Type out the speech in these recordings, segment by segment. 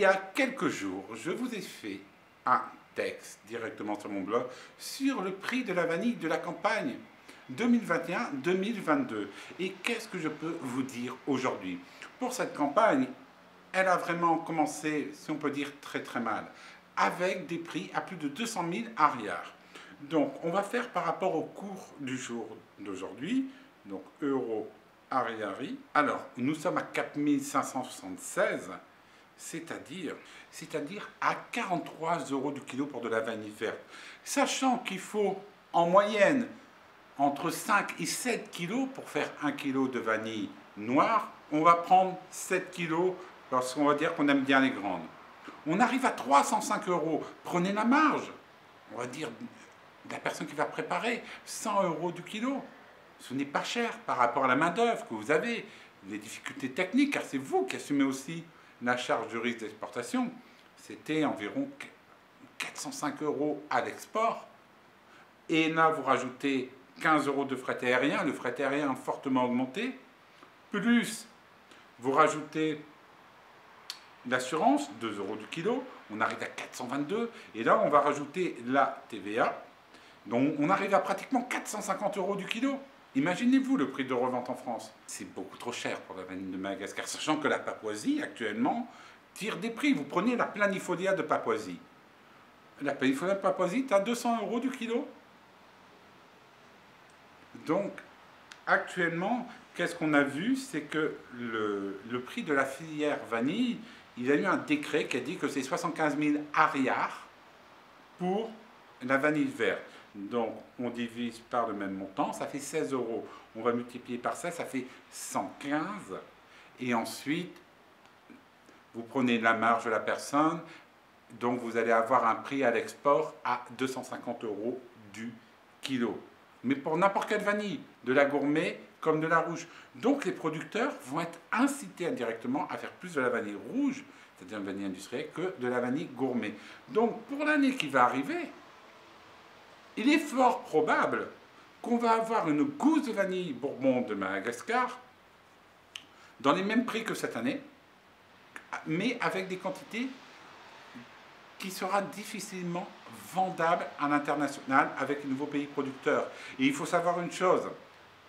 y a quelques jours, je vous ai fait un texte directement sur mon blog sur le prix de la vanille de la campagne 2021-2022. Et qu'est-ce que je peux vous dire aujourd'hui? Pour cette campagne, elle a vraiment commencé, si on peut dire, très très mal, avec des prix à plus de 200 000 arrières. Donc, on va faire par rapport au cours du jour d'aujourd'hui, donc euro arriari. Alors, nous sommes à 4 576, c'est-à-dire à 43 € du kilo pour de la vanille verte. Sachant qu'il faut en moyenne entre 5 et 7 kilos pour faire 1 kilo de vanille noire. On va prendre 7 kilos parce qu'on va dire qu'on aime bien les grandes. On arrive à 305 €. Prenez la marge. On va dire de la personne qui va préparer 100 € du kilo. Ce n'est pas cher par rapport à la main-d'œuvre que vous avez, les difficultés techniques, car c'est vous qui assumez aussi la charge du risque d'exportation. C'était environ 405 € à l'export. Et là, vous rajoutez 15 € de fret aérien, le fret aérien a fortement augmenté, plus vous rajoutez l'assurance, 2 € du kilo, on arrive à 422, et là on va rajouter la TVA, donc on arrive à pratiquement 450 € du kilo. Imaginez-vous le prix de revente en France. C'est beaucoup trop cher pour la vanille de Madagascar, sachant que la Papouasie actuellement tire des prix. Vous prenez la planifolia de Papouasie. La planifolia de Papouasie est à 200 € du kilo. Donc, actuellement, qu'est-ce qu'on a vu? C'est que le prix de la filière vanille, il y a eu un décret qui a dit que c'est 75 000 arrières pour la vanille verte. Donc, on divise par le même montant, ça fait 16 €. On va multiplier par ça, ça fait 115. Et ensuite, vous prenez la marge de la personne, donc vous allez avoir un prix à l'export à 250 € du kilo. Mais pour n'importe quelle vanille, de la gourmet comme de la rouge. Donc les producteurs vont être incités indirectement à faire plus de la vanille rouge, c'est-à-dire une vanille industrielle, que de la vanille gourmet. Donc pour l'année qui va arriver, il est fort probable qu'on va avoir une gousse de vanille Bourbon de Madagascar dans les mêmes prix que cette année, mais avec des quantités qui sera difficilement vendable à l'international avec les nouveaux pays producteurs. Et il faut savoir une chose,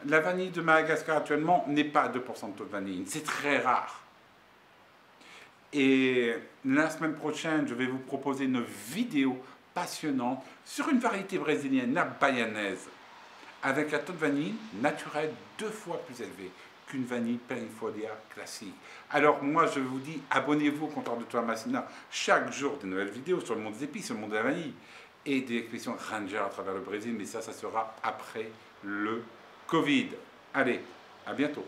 la vanille de Madagascar actuellement n'est pas à 2% de taux de vanille, c'est très rare. Et la semaine prochaine, je vais vous proposer une vidéo passionnante sur une variété brésilienne, la baianaise, avec un taux de vanille naturel 2 fois plus élevé qu'une vanille planifolia classique. Alors moi je vous dis, abonnez-vous au comptoir de Thomas Masina, chaque jour des nouvelles vidéos sur le monde des épices, sur le monde de la vanille et des expéditions Ranger à travers le Brésil, mais ça sera après le Covid. Allez, à bientôt.